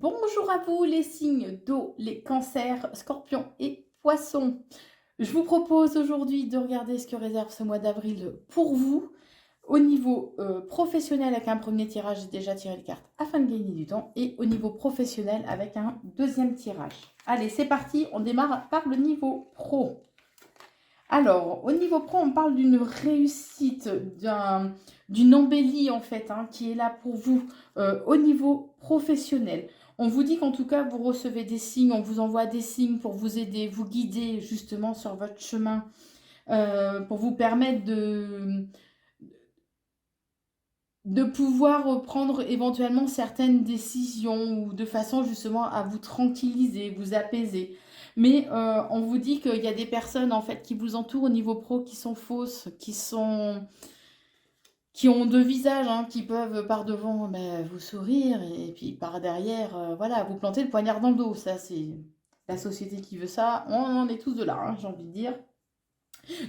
Bonjour à vous les signes d'eau, les cancers, scorpions et poissons. Je vous propose aujourd'hui de regarder ce que réserve ce mois d'avril pour vous. Au niveau professionnel avec un premier tirage, j'ai déjà tiré les cartes afin de gagner du temps. Et au niveau professionnel avec un deuxième tirage. Allez, c'est parti, on démarre par le niveau pro. Alors, au niveau pro, on parle d'une réussite, d'une embellie en fait, qui est là pour vous au niveau professionnel. On vous dit qu'en tout cas, vous recevez des signes, on vous envoie des signes pour vous aider, vous guider justement sur votre chemin, pour vous permettre de pouvoir prendre éventuellement certaines décisions ou de façon justement à vous tranquilliser, vous apaiser. Mais on vous dit qu'il y a des personnes en fait qui vous entourent au niveau pro qui sont fausses, qui ont deux visages, qui peuvent par devant vous sourire et puis par derrière, voilà, vous planter le poignard dans le dos. Ça, c'est la société qui veut ça. On en est tous de là, j'ai envie de dire.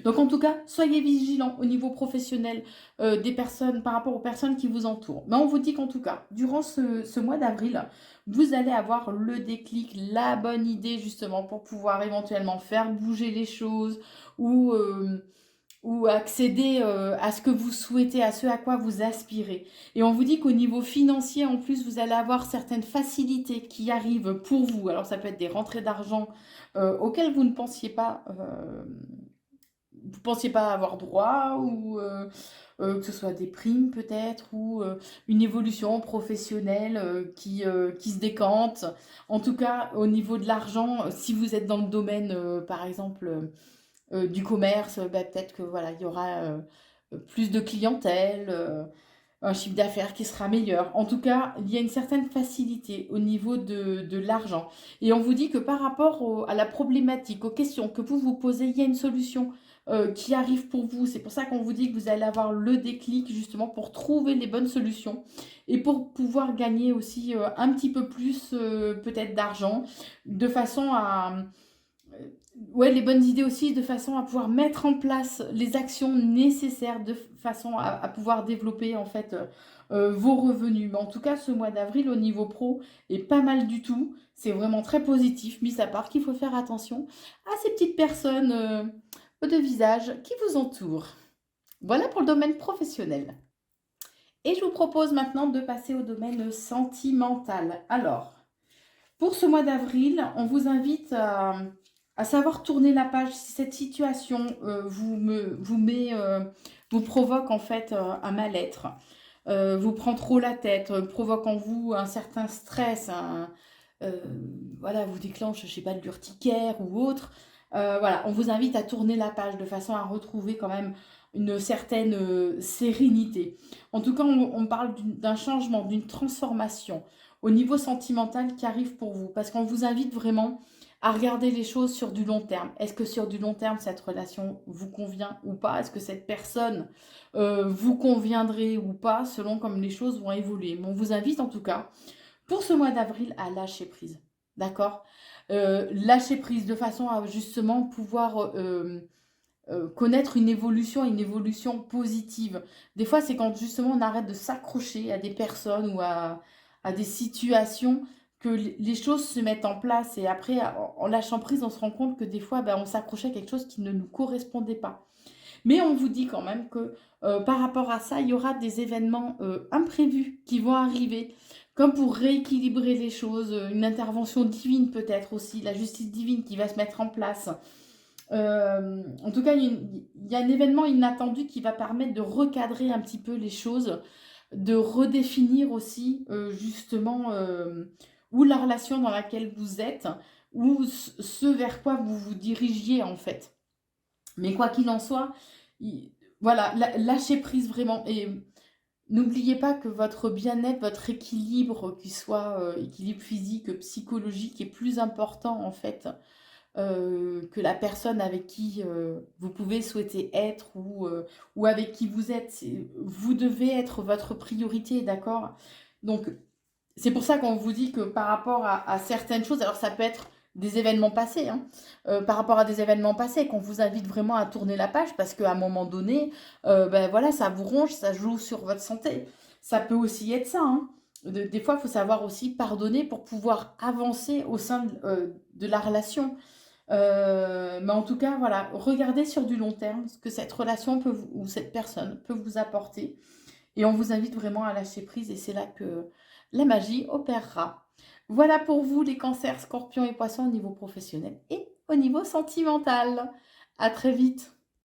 Donc en tout cas, soyez vigilants au niveau professionnel des personnes par rapport aux personnes qui vous entourent. Mais on vous dit qu'en tout cas, durant ce mois d'avril, vous allez avoir le déclic, la bonne idée justement pour pouvoir éventuellement faire bouger les choses ou, euh, ou accéder à ce que vous souhaitez, à ce à quoi vous aspirez. Et on vous dit qu'au niveau financier, en plus, vous allez avoir certaines facilités qui arrivent pour vous. Alors ça peut être des rentrées d'argent auxquelles vous ne pensiez pas. Vous pensiez pas avoir droit ou que ce soit des primes peut-être ou une évolution professionnelle qui se décante. En tout cas, au niveau de l'argent, si vous êtes dans le domaine, par exemple, du commerce, peut-être que voilà, il y aura plus de clientèle, un chiffre d'affaires qui sera meilleur. En tout cas, il y a une certaine facilité au niveau de l'argent. Et on vous dit que par rapport à la problématique, aux questions que vous vous posez, il y a une solution qui arrive pour vous. C'est pour ça qu'on vous dit que vous allez avoir le déclic justement pour trouver les bonnes solutions et pour pouvoir gagner aussi un petit peu plus peut-être d'argent de façon à ouais, les bonnes idées aussi, de façon à pouvoir mettre en place les actions nécessaires, de façon à pouvoir développer en fait vos revenus. Mais en tout cas, ce mois d'avril au niveau pro est pas mal du tout. C'est vraiment très positif, mis à part qu'il faut faire attention à ces petites personnes de visage qui vous entourent. Voilà pour le domaine professionnel. Et je vous propose maintenant de passer au domaine sentimental. Alors, pour ce mois d'avril, on vous invite à savoir tourner la page si cette situation vous provoque en fait un mal-être, vous prend trop la tête, provoque en vous un certain stress, euh, voilà, vous déclenche, je sais pas, de l'urticaire ou autre. Voilà, on vous invite à tourner la page de façon à retrouver quand même une certaine sérénité. En tout cas, on parle d'un changement, d'une transformation au niveau sentimental qui arrive pour vous. Parce qu'on vous invite vraiment à regarder les choses sur du long terme. Est-ce que sur du long terme, cette relation vous convient ou pas? Est-ce que cette personne vous conviendrait ou pas, selon comme les choses vont évoluer? Mais on vous invite en tout cas, pour ce mois d'avril, à lâcher prise. D'accord? Lâcher prise de façon à justement pouvoir connaître une évolution positive. Des fois, c'est quand justement on arrête de s'accrocher à des personnes ou à des situations que les choses se mettent en place. Et après, en lâchant prise, on se rend compte que des fois, on s'accrochait à quelque chose qui ne nous correspondait pas. Mais on vous dit quand même que par rapport à ça, il y aura des événements imprévus qui vont arriver, comme pour rééquilibrer les choses, une intervention divine peut-être aussi, la justice divine qui va se mettre en place. En tout cas, il y a un événement inattendu qui va permettre de recadrer un petit peu les choses, de redéfinir aussi justement où la relation dans laquelle vous êtes, ou ce vers quoi vous vous dirigiez en fait. Mais quoi qu'il en soit, voilà, lâchez prise vraiment. Et n'oubliez pas que votre bien-être, votre équilibre, qu'il soit équilibre physique, psychologique, est plus important en fait que la personne avec qui vous pouvez souhaiter être ou avec qui vous êtes. Vous devez être votre priorité, d'accord? Donc, c'est pour ça qu'on vous dit que par rapport à certaines choses, alors ça peut être des événements passés, par rapport à des événements passés, qu'on vous invite vraiment à tourner la page parce qu'à un moment donné, voilà, ça vous ronge, ça joue sur votre santé. Ça peut aussi être ça, Des fois, il faut savoir aussi pardonner pour pouvoir avancer au sein de la relation. Mais en tout cas, voilà, regardez sur du long terme ce que cette relation peut ou cette personne peut vous apporter. Et on vous invite vraiment à lâcher prise et c'est là que la magie opérera. Voilà pour vous les cancers, scorpions et poissons au niveau professionnel et au niveau sentimental. À très vite.